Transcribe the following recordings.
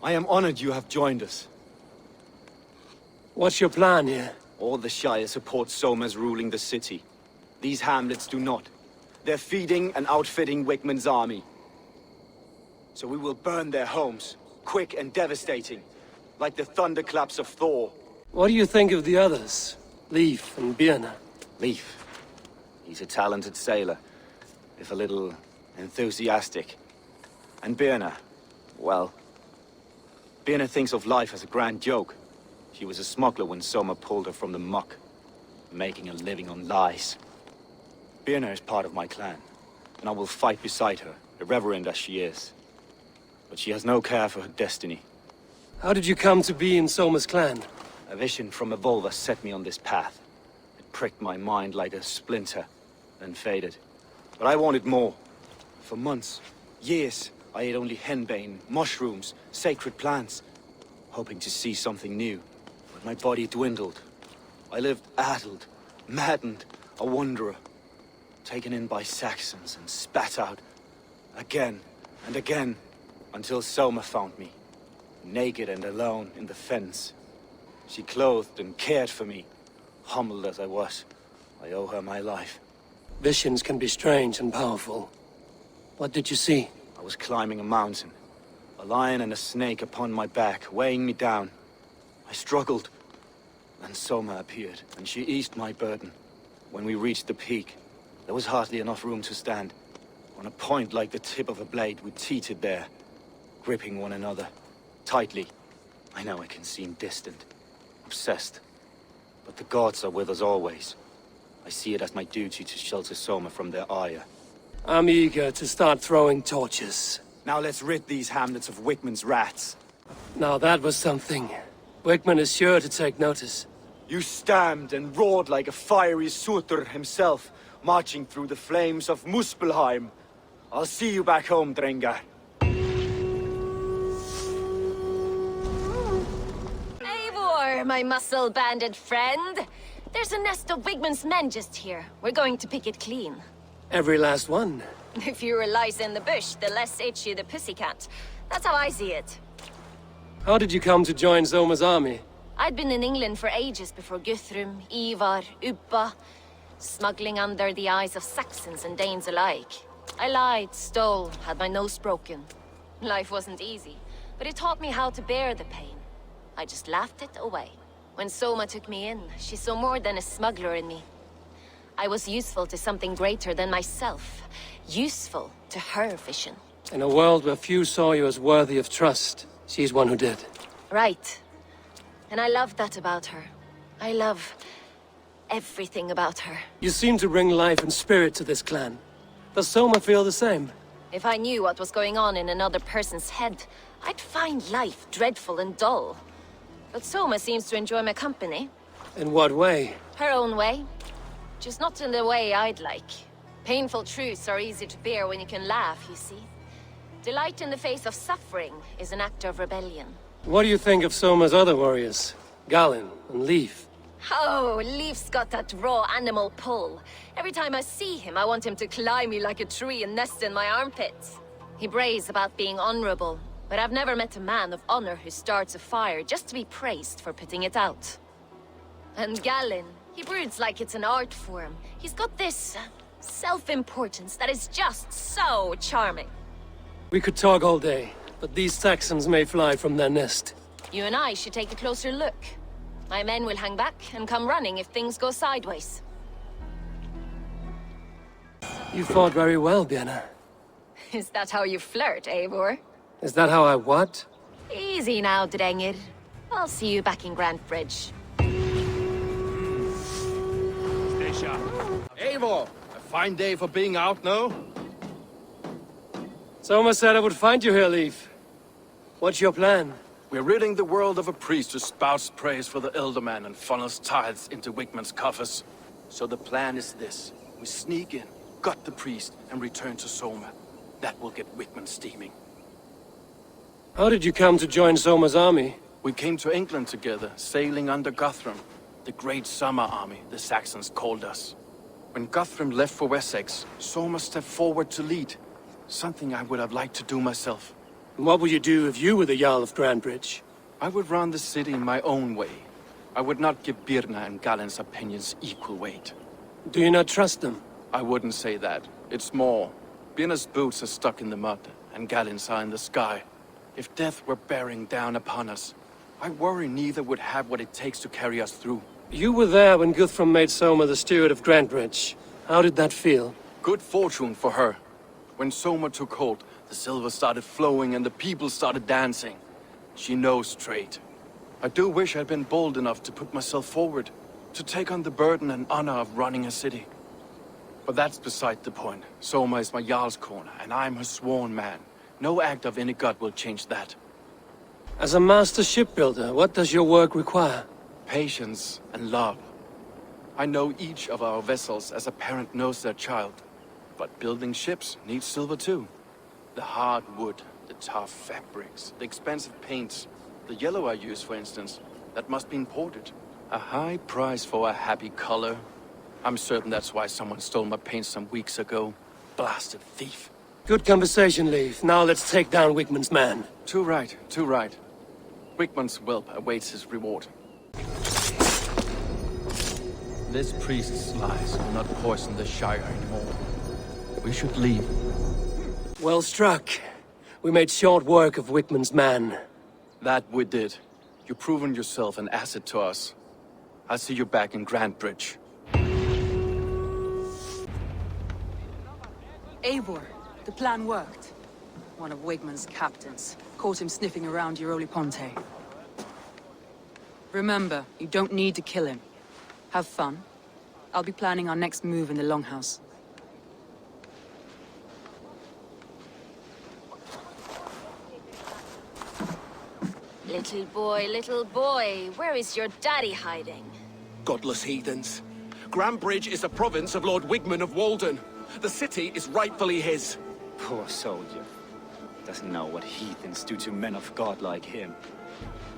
I am honored you have joined us. What's your plan here? All the Shire support Soma's ruling the city. These hamlets do not. They're feeding and outfitting Wigmund's army. So we will burn their homes, quick and devastating, like the thunderclaps of Thor. What do you think of the others? Leif and Birna? Leif. He's a talented sailor, if a little enthusiastic. And Birna, well... Birna thinks of life as a grand joke. She was a smuggler when Soma pulled her from the muck, making a living on lies. Birna is part of my clan, and I will fight beside her, irreverent as she is. But she has no care for her destiny. How did you come to be in Soma's clan? A vision from Evolva set me on this path. It pricked my mind like a splinter, then faded. But I wanted more. For months, years, I ate only henbane, mushrooms, sacred plants, hoping to see something new. But my body dwindled. I lived addled, maddened, a wanderer, taken in by Saxons and spat out again and again, until Soma found me, naked and alone in the fens. She clothed and cared for me, humbled as I was. I owe her my life. Visions can be strange and powerful. What did you see? I was climbing a mountain. A lion and a snake upon my back, weighing me down. I struggled. Then Soma appeared, and she eased my burden. When we reached the peak, there was hardly enough room to stand. On a point like the tip of a blade, we teetered there, gripping one another, tightly. I know I can seem distant, obsessed. But the gods are with us always. I see it as my duty to shelter Soma from their ire. I'm eager to start throwing torches. Now let's rid these hamlets of Wigmund's rats. Now that was something. Wigmund is sure to take notice. You stamped and roared like a fiery Surtur himself, marching through the flames of Muspelheim. I'll see you back home, Drengar. Eivor, my muscle-banded friend. There's a nest of Wigmund's men just here. We're going to pick it clean. Every last one. The fewer lice in the bush, the less itchy the pussycat. That's how I see it. How did you come to join Soma's army? I'd been in England for ages before Guthrum, Ivar, Ubba, smuggling under the eyes of Saxons and Danes alike. I lied, stole, had my nose broken. Life wasn't easy, but it taught me how to bear the pain. I just laughed it away. When Soma took me in, she saw more than a smuggler in me. I was useful to something greater than myself. Useful to her vision. In a world where few saw you as worthy of trust, she's one who did. Right. And I love that about her. I love everything about her. You seem to bring life and spirit to this clan. Does Soma feel the same? If I knew what was going on in another person's head, I'd find life dreadful and dull. But Soma seems to enjoy my company. In what way? Her own way. Just not in the way I'd like. Painful truths are easy to bear when you can laugh, you see. Delight in the face of suffering is an act of rebellion. What do you think of Soma's other warriors? Galinn and Leif? Oh, Leif's got that raw animal pull. Every time I see him, I want him to climb me like a tree and nest in my armpits. He brays about being honorable, but I've never met a man of honor who starts a fire just to be praised for putting it out. And Galinn, he broods like it's an art form. He's got this self-importance that is just so charming. We could talk all day, but these Saxons may fly from their nest. You and I should take a closer look. My men will hang back and come running if things go sideways. You fought very well, Birna. Is that how you flirt, Eivor? Is that how I what? Easy now, Drengir. I'll see you back in Grand Bridge. Eivor, a fine day for being out, no? Soma said I would find you here, Leif. What's your plan? We're ridding the world of a priest who spouts praise for the Elderman and funnels tithes into Wigmund's coffers. So the plan is this. We sneak in, gut the priest, and return to Soma. That will get Wigmund steaming. How did you come to join Soma's army? We came to England together, sailing under Guthrum. The Great Summer Army, the Saxons called us. When Guthrum left for Wessex, Soma stepped forward to lead. Something I would have liked to do myself. What would you do if you were the Jarl of Grandbridge? I would run the city in my own way. I would not give Birna and Galen's opinions equal weight. Do you not trust them? I wouldn't say that. It's more. Birna's boots are stuck in the mud, and Galen's are in the sky. If death were bearing down upon us, I worry neither would have what it takes to carry us through. You were there when Guthrum made Soma the steward of Grandbridge. How did that feel? Good fortune for her. When Soma took hold, the silver started flowing and the people started dancing. She knows trade. I do wish I'd been bold enough to put myself forward, to take on the burden and honor of running a city. But that's beside the point. Soma is my Jarl's corner, and I'm her sworn man. No act of any god will change that. As a master shipbuilder, what does your work require? Patience and love. I know each of our vessels as a parent knows their child. But building ships needs silver too. The hard wood, the tough fabrics, the expensive paints. The yellow I use, for instance, that must be imported. A high price for a happy color. I'm certain that's why someone stole my paint some weeks ago. Blasted thief. Good conversation, Leif. Now let's take down Wigman's man. Too right, too right. Wigman's whelp awaits his reward. This priest's lies will not poison the Shire anymore. We should leave. Well struck. We made short work of Wigman's man. That we did. You've proven yourself an asset to us. I'll see you back in Grandbridge. Eivor, the plan worked. One of Wigman's captains caught him sniffing around Euroli Ponte. Remember, you don't need to kill him. Have fun. I'll be planning our next move in the Longhouse. Little boy, where is your daddy hiding? Godless heathens. Grandbridge is a province of Lord Wigman of Walden. The city is rightfully his. Poor soldier. Doesn't know what heathens do to men of God like him.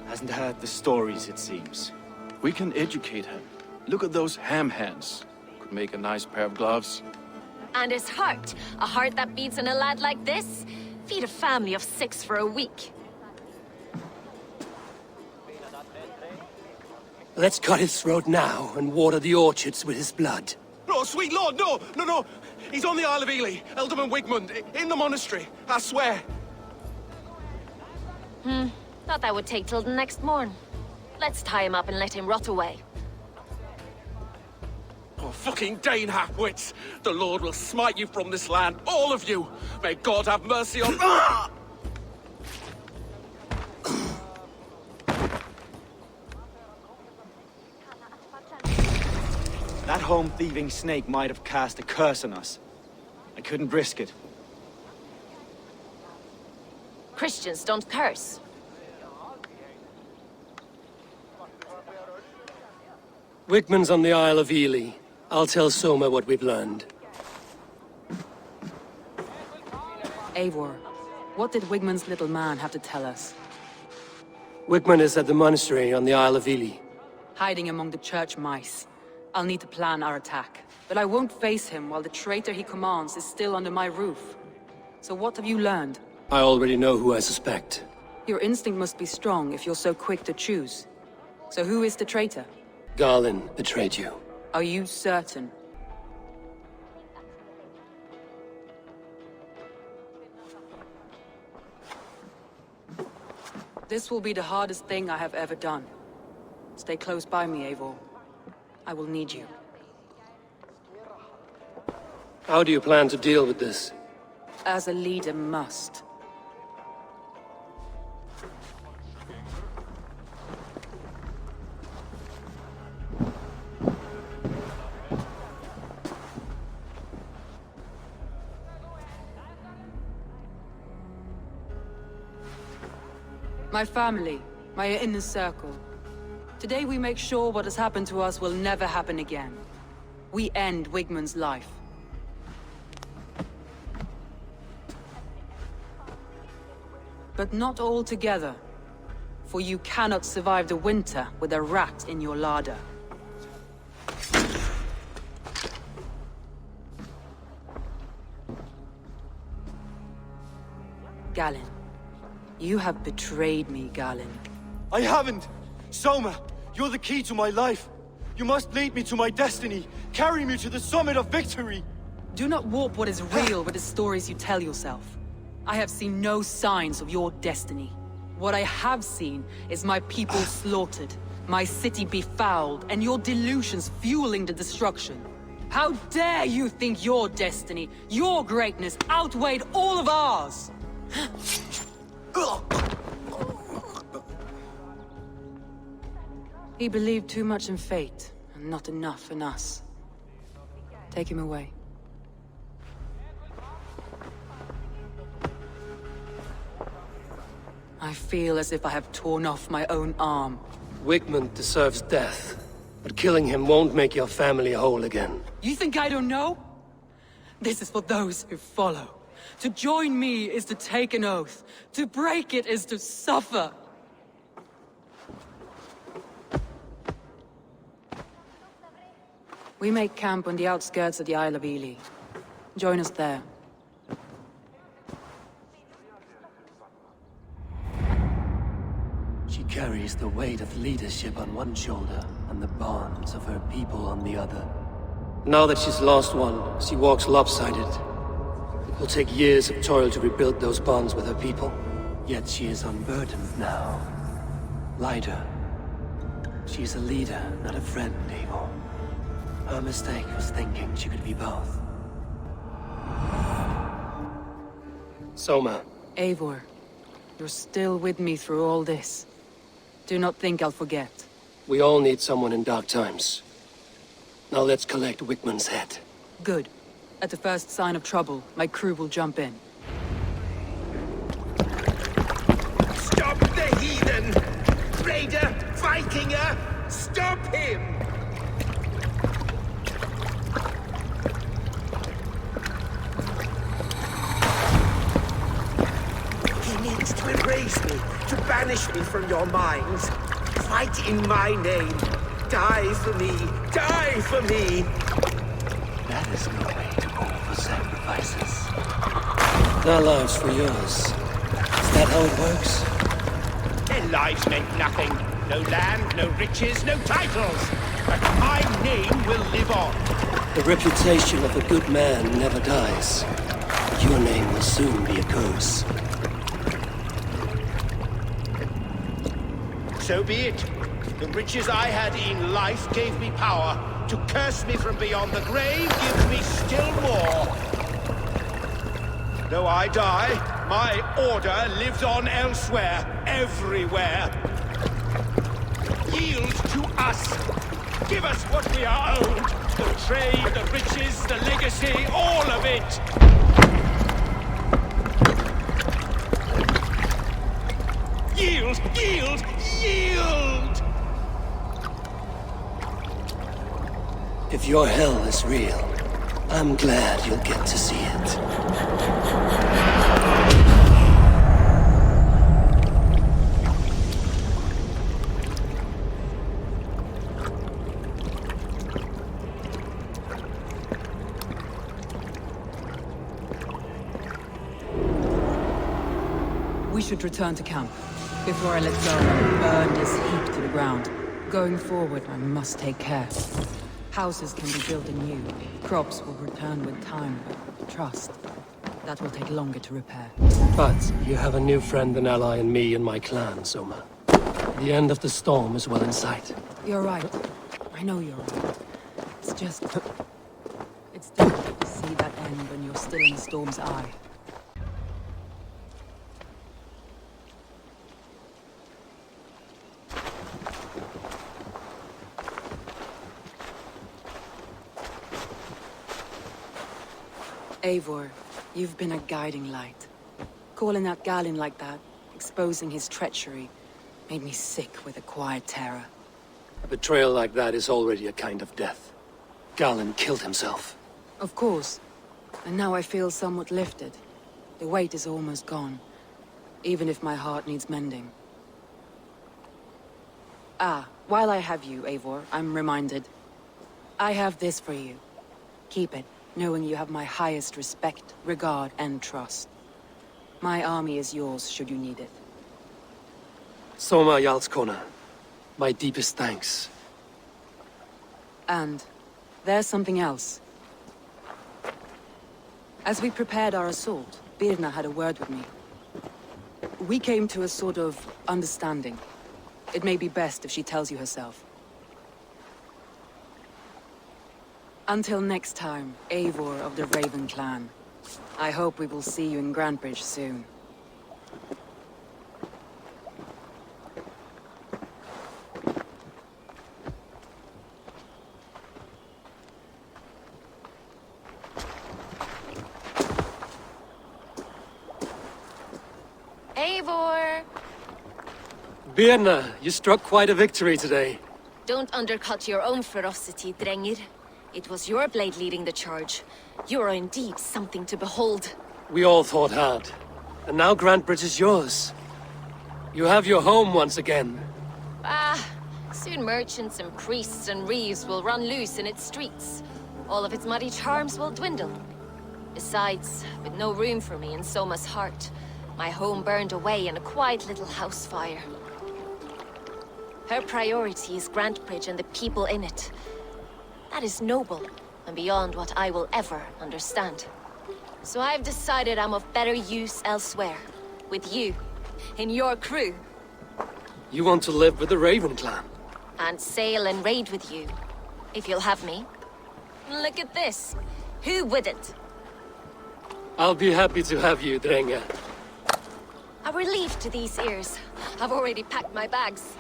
Hasn't heard the stories, it seems. We can educate him. Look at those ham hands. Could make a nice pair of gloves. And his heart. A heart that beats in a lad like this? Feed a family of 6 for a week. Let's cut his throat now and water the orchards with his blood. No, sweet lord, no, no, no. He's on the Isle of Ely, Ealdorman Wigmund, in the monastery, I swear. Thought that would take till the next morn. Let's tie him up and let him rot away. Oh, fucking Dane half-wits. The Lord will smite you from this land, all of you. May God have mercy on... Ah! That home-thieving snake might have cast a curse on us. I couldn't risk it. Christians don't curse. Wigman's on the Isle of Ely. I'll tell Soma what we've learned. Eivor, what did Wigman's little man have to tell us? Wigman is at the monastery on the Isle of Ely. Hiding among the church mice. I'll need to plan our attack. But I won't face him while the traitor he commands is still under my roof. So what have you learned? I already know who I suspect. Your instinct must be strong if you're so quick to choose. So who is the traitor? Garlin betrayed you. Are you certain? This will be the hardest thing I have ever done. Stay close by me, Eivor. I will need you. How do you plan to deal with this? As a leader must. My family, my inner circle. Today we make sure what has happened to us will never happen again. We end Wigman's life. But not all together. For you cannot survive the winter with a rat in your larder. Galen, You have betrayed me, Galen. I haven't! Soma, you're the key to my life. You must lead me to my destiny. Carry me to the summit of victory. Do not warp what is real with the stories you tell yourself. I have seen no signs of your destiny. What I have seen is my people slaughtered, my city befouled, and your delusions fueling the destruction. How dare you think your destiny, your greatness, outweighed all of ours? He believed too much in fate, and not enough in us. Take him away. I feel as if I have torn off my own arm. Wigmund deserves death, but killing him won't make your family whole again. You think I don't know? This is for those who follow. To join me is to take an oath. To break it is to suffer. We make camp on the outskirts of the Isle of Ely. Join us there. She carries the weight of leadership on one shoulder and the bonds of her people on the other. Now that she's lost one, she walks lopsided. It will take years of toil to rebuild those bonds with her people. Yet she is unburdened now. Lighter. She's a leader, not a friend anymore. Her mistake was thinking she could be both. Soma. Eivor, you're still with me through all this. Do not think I'll forget. We all need someone in dark times. Now let's collect Wigmund's head. Good. At the first sign of trouble, my crew will jump in. Stop the heathen! Raider! Vikinger! Stop him! He needs to erase me, to banish me from your minds. Fight in my name. Die for me! Die for me! That is no way to offer sacrifices. Their lives for yours. Is that how it works? Their lives meant nothing. No land, no riches, no titles. But my name will live on. The reputation of a good man never dies. But your name will soon be a curse. So be it. The riches I had in life gave me power. To curse me from beyond the grave gives me still more. Though I die, my order lives on elsewhere, everywhere. Yield to us. Give us what we are owed. The trade, the riches, the legacy, all of it. Yield, yield, yield! If your hell is real, I'm glad you'll get to see it. We should return to camp. Before I let go and burn this heap to the ground. Going forward, I must take care. Houses can be built anew. Crops will return with time, but trust. That will take longer to repair. But you have a new friend and ally in me and my clan, Soma. The end of the storm is well in sight. You're right. I know you're right. It's just... It's difficult to see that end when you're still in the storm's eye. Eivor, you've been a guiding light. Calling out Galen like that, exposing his treachery, made me sick with a quiet terror. A betrayal like that is already a kind of death. Galen killed himself. Of course. And now I feel somewhat lifted. The weight is almost gone. Even if my heart needs mending. Ah, while I have you, Eivor, I'm reminded. I have this for you. Keep it, knowing you have my highest respect, regard, and trust. My army is yours should you need it. Soma Jarlskona, my deepest thanks. And there's something else. As we prepared our assault, Birna had a word with me. We came to a sort of understanding. It may be best if she tells you herself. Until next time, Eivor of the Raven Clan. I hope we will see you in Grantebridge soon. Eivor! Birna, you struck quite a victory today. Don't undercut your own ferocity, Drengir. It was your blade leading the charge. You are indeed something to behold. We all fought hard. And now Grantebridge is yours. You have your home once again. Soon merchants and priests and reeves will run loose in its streets. All of its muddy charms will dwindle. Besides, with no room for me in Soma's heart, my home burned away in a quiet little house fire. Her priority is Grantebridge and the people in it. That is noble, and beyond what I will ever understand. So I've decided I'm of better use elsewhere. With you, in your crew. You want to live with the Raven Clan? And sail and raid with you, if you'll have me. Look at this. Who wouldn't? I'll be happy to have you, Drenge. A relief to these ears. I've already packed my bags.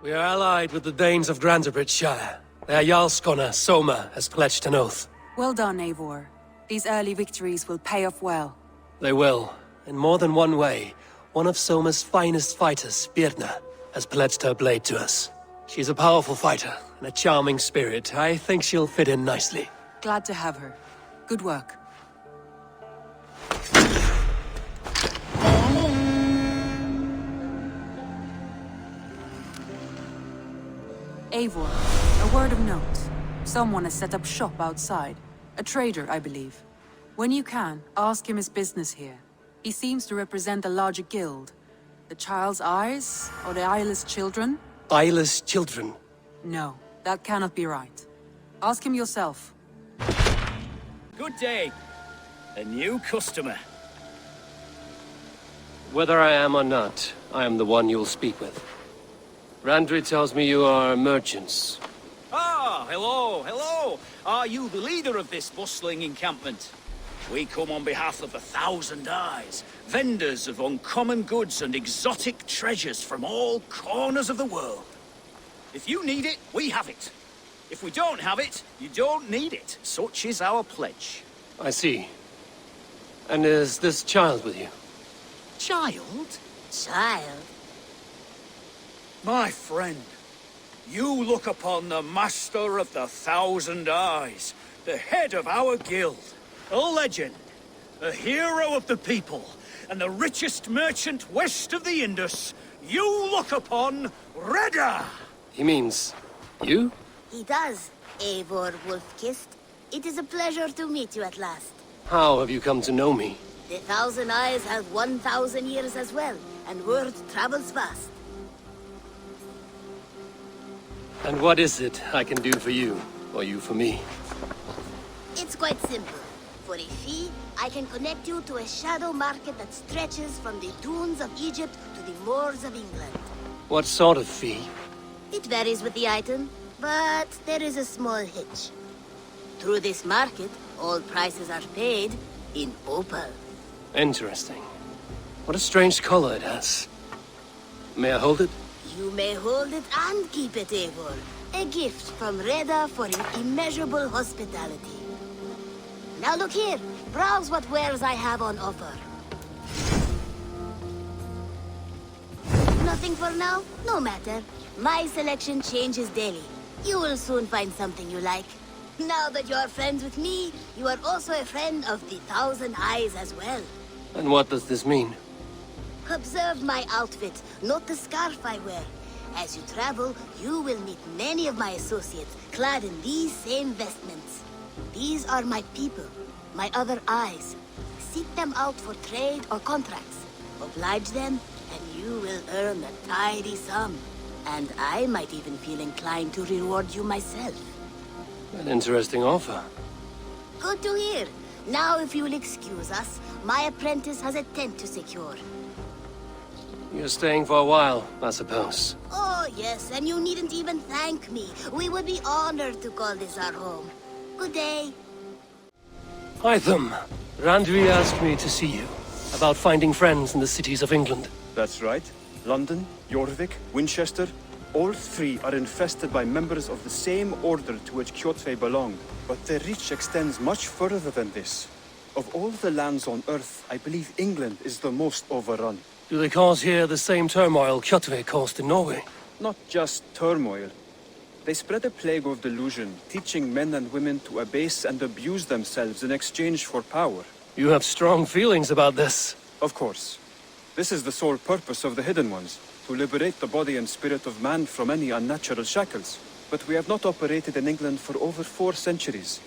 We are allied with the Danes of Grantebridge Shire. Their Jarlskona, Soma, has pledged an oath. Well done, Eivor. These early victories will pay off well. They will. In more than one way, one of Soma's finest fighters, Birna, has pledged her blade to us. She's a powerful fighter and a charming spirit. I think she'll fit in nicely. Glad to have her. Good work. Eivor, a word of note. Someone has set up shop outside. A trader, I believe. When you can, ask him his business here. He seems to represent a larger guild. The Child's Eyes, or the Eyeless Children? Eyeless children? No, that cannot be right. Ask him yourself. Good day. A new customer. Whether I am or not, I am the one you'll speak with. Randri tells me you are merchants. Ah, hello, hello. Are you the leader of this bustling encampment? We come on behalf of 1,000 Eyes, vendors of uncommon goods and exotic treasures from all corners of the world. If you need it, we have it. If we don't have it, you don't need it. Such is our pledge. I see. And is this child with you? Child? Child? My friend, you look upon the master of the 1,000 Eyes, the head of our guild, a legend, a hero of the people, and the richest merchant west of the Indus. You look upon Reda! He means... you? He does, Eivor Wolf-Kissed. It is a pleasure to meet you at last. How have you come to know me? The 1,000 Eyes have 1,000 years as well, and word travels fast. And what is it I can do for you, or you for me? It's quite simple. For a fee, I can connect you to a shadow market that stretches from the dunes of Egypt to the moors of England. What sort of fee? It varies with the item, but there is a small hitch. Through this market, all prices are paid in opal. Interesting. What a strange color it has. May I hold it? You may hold it and keep it, Eivor. A gift from Reda for your immeasurable hospitality. Now look here. Browse what wares I have on offer. Nothing for now? No matter. My selection changes daily. You will soon find something you like. Now that you're friends with me, you are also a friend of the 1,000 Eyes as well. And what does this mean? Observe my outfit, not the scarf I wear. As you travel, you will meet many of my associates clad in these same vestments. These are my people, my other eyes. Seek them out for trade or contracts. Oblige them, and you will earn a tidy sum. And I might even feel inclined to reward you myself. An interesting offer. Good to hear. Now, if you will excuse us, my apprentice has a tent to secure. You're staying for a while, I suppose. Oh, yes, and you needn't even thank me. We would be honored to call this our home. Good day. Hytham, Randvi asked me to see you about finding friends in the cities of England. That's right. London, Jorvik, Winchester, all three are infested by members of the same order to which Kjotve belong. But their reach extends much further than this. Of all the lands on Earth, I believe England is the most overrun. Do they cause here the same turmoil Kjotve caused in Norway? Not just turmoil. They spread a plague of delusion, teaching men and women to abase and abuse themselves in exchange for power. You have strong feelings about this. Of course. This is the sole purpose of the Hidden Ones, to liberate the body and spirit of man from any unnatural shackles. But we have not operated in England for over 4 centuries.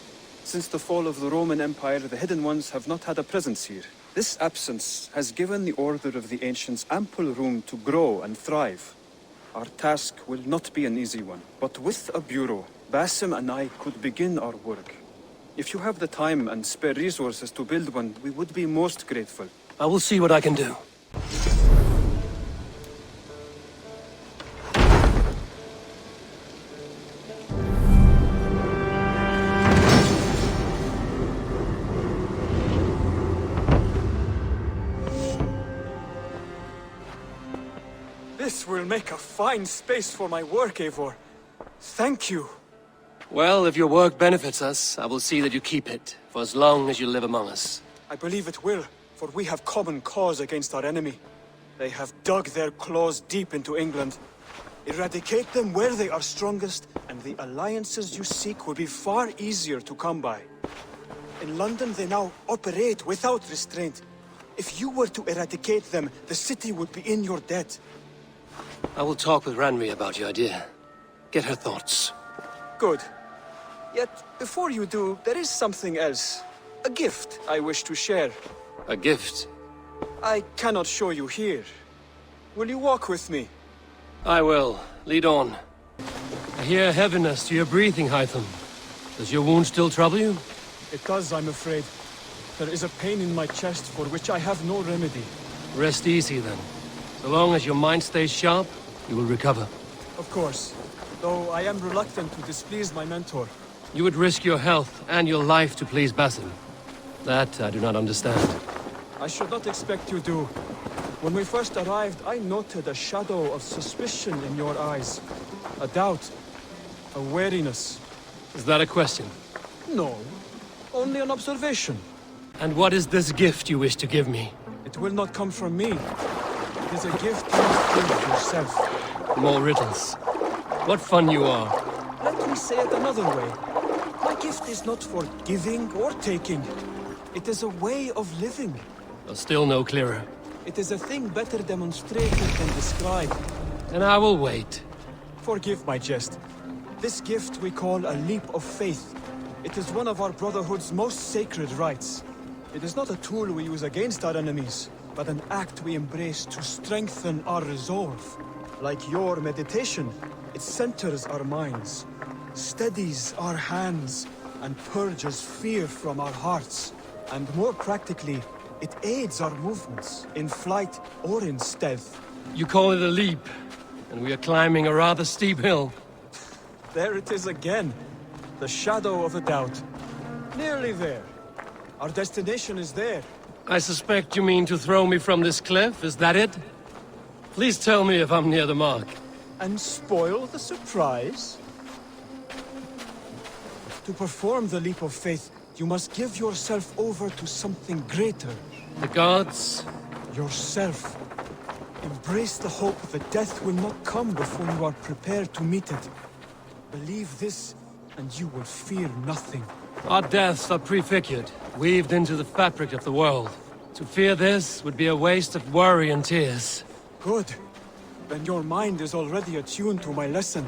Since the fall of the Roman Empire, the Hidden Ones have not had a presence here. This absence has given the Order of the Ancients ample room to grow and thrive. Our task will not be an easy one, but with a bureau, Basim and I could begin our work. If you have the time and spare resources to build one, we would be most grateful. I will see what I can do. This will make a fine space for my work, Eivor. Thank you. Well, if your work benefits us, I will see that you keep it, for as long as you live among us. I believe it will, for we have common cause against our enemy. They have dug their claws deep into England. Eradicate them where they are strongest, and the alliances you seek will be far easier to come by. In London, they now operate without restraint. If you were to eradicate them, the city would be in your debt. I will talk with Randvi about your idea. Get her thoughts. Good. Yet, before you do, there is something else. A gift I wish to share. A gift? I cannot show you here. Will you walk with me? I will. Lead on. I hear heaviness to your breathing, Hytham. Does your wound still trouble you? It does, I'm afraid. There is a pain in my chest for which I have no remedy. Rest easy, then. So long as your mind stays sharp, you will recover. Of course. Though I am reluctant to displease my mentor. You would risk your health and your life to please Basim. That I do not understand. I should not expect you to. When we first arrived, I noted a shadow of suspicion in your eyes. A doubt. A wariness. Is that a question? No. Only an observation. And what is this gift you wish to give me? It will not come from me. It is a gift you must give yourself. More riddles. What fun you are. Let me say it another way. My gift is not for giving or taking. It is a way of living. Still no clearer. It is a thing better demonstrated than described. And I will wait. Forgive my jest. This gift we call a leap of faith. It is one of our Brotherhood's most sacred rites. It is not a tool we use against our enemies, but an act we embrace to strengthen our resolve. Like your meditation, it centers our minds, steadies our hands, and purges fear from our hearts. And more practically, it aids our movements, in flight or in stealth. You call it a leap, and we are climbing a rather steep hill. There it is again. The shadow of a doubt. Nearly there. Our destination is there. I suspect you mean to throw me from this cliff, is that it? Please tell me if I'm near the mark. And spoil the surprise? To perform the leap of faith, you must give yourself over to something greater. The gods? Yourself. Embrace the hope that death will not come before you are prepared to meet it. Believe this, and you will fear nothing. Our deaths are prefigured, weaved into the fabric of the world. To fear this would be a waste of worry and tears. Good. Then your mind is already attuned to my lesson.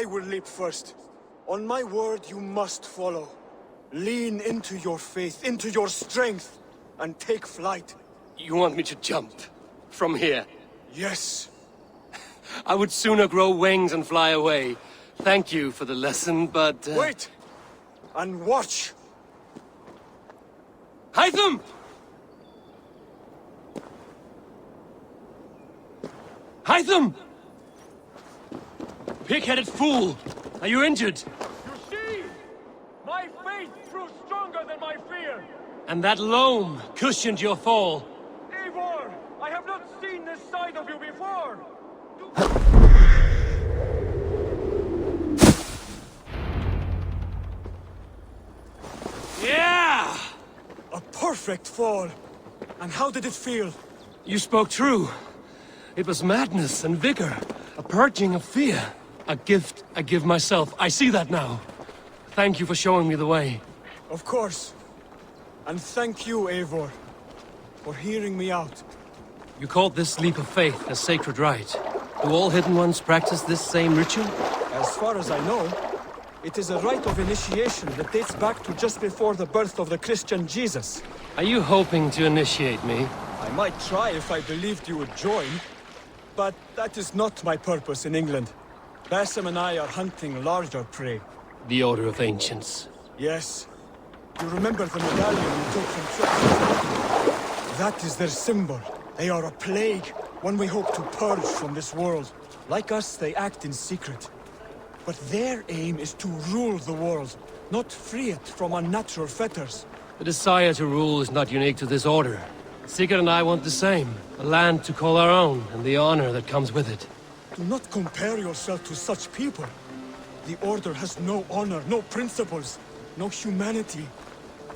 I will leap first. On my word, you must follow. Lean into your faith, into your strength, and take flight. You want me to jump? From here? Yes. I would sooner grow wings and fly away. Thank you for the lesson, but... Wait! And watch! Hytham! Hytham! Pig-headed fool! Are you injured? You see? My faith grew stronger than my fear! And that loam cushioned your fall. Eivor! I have not seen this side of you before! Yeah! A perfect fall! And how did it feel? You spoke true. It was madness and vigor. A purging of fear. A gift I give myself. I see that now. Thank you for showing me the way. Of course. And thank you, Eivor, for hearing me out. You called this leap of faith a sacred rite. Do all Hidden Ones practice this same ritual? As far as I know, it is a rite of initiation that dates back to just before the birth of the Christian Jesus. Are you hoping to initiate me? I might try if I believed you would join, but that is not my purpose in England. Basim and I are hunting larger prey. The Order of Ancients. Yes. You remember the medallion you took from Trent? That is their symbol. They are a plague, one we hope to purge from this world. Like us, they act in secret. But their aim is to rule the world, not free it from unnatural fetters. The desire to rule is not unique to this order. Sigurd and I want the same. A land to call our own, and the honor that comes with it. Do not compare yourself to such people. The Order has no honor, no principles, no humanity.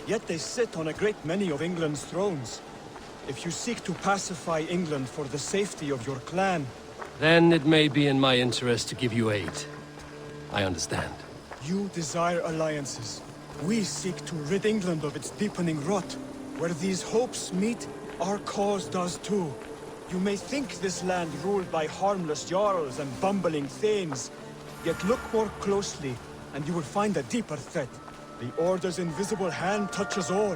Yet they sit on a great many of England's thrones. If you seek to pacify England for the safety of your clan... Then it may be in my interest to give you aid. I understand. You desire alliances. We seek to rid England of its deepening rot. Where these hopes meet, our cause does too. You may think this land ruled by harmless jarls and bumbling thanes. Yet look more closely, and you will find a deeper threat. The Order's invisible hand touches all.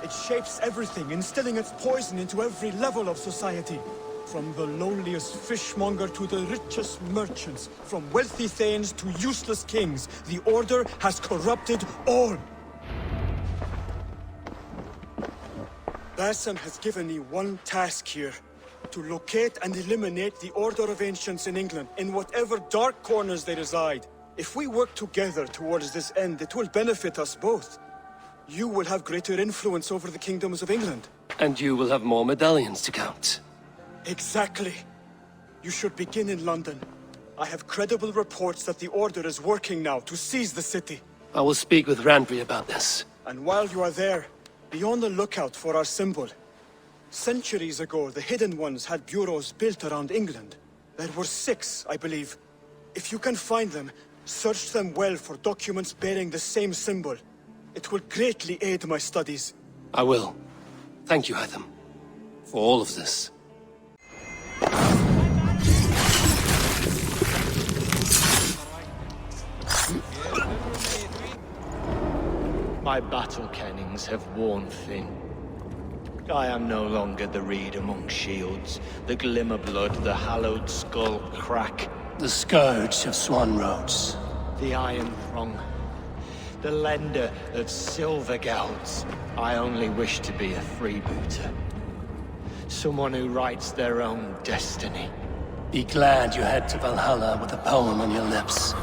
It shapes everything, instilling its poison into every level of society. From the lowliest fishmonger to the richest merchants, from wealthy thanes to useless kings, the Order has corrupted all. Basim has given me one task here. To locate and eliminate the Order of Ancients in England, in whatever dark corners they reside. If we work together towards this end, it will benefit us both. You will have greater influence over the kingdoms of England. And you will have more medallions to count. Exactly. You should begin in London. I have credible reports that the Order is working now to seize the city. I will speak with Randvi about this. And while you are there, be on the lookout for our symbol. Centuries ago, the Hidden Ones had bureaus built around England. There were 6, I believe. If you can find them, search them well for documents bearing the same symbol. It will greatly aid my studies. I will. Thank you, Hytham, for all of this. My battle kennings have worn thin. I am no longer the reed among shields, the glimmer blood, the hallowed skull crack. The scourge of Swan Roads. The iron throng. The lender of silver gelds. I only wish to be a freebooter. Someone who writes their own destiny. Be glad you head to Valhalla with a poem on your lips.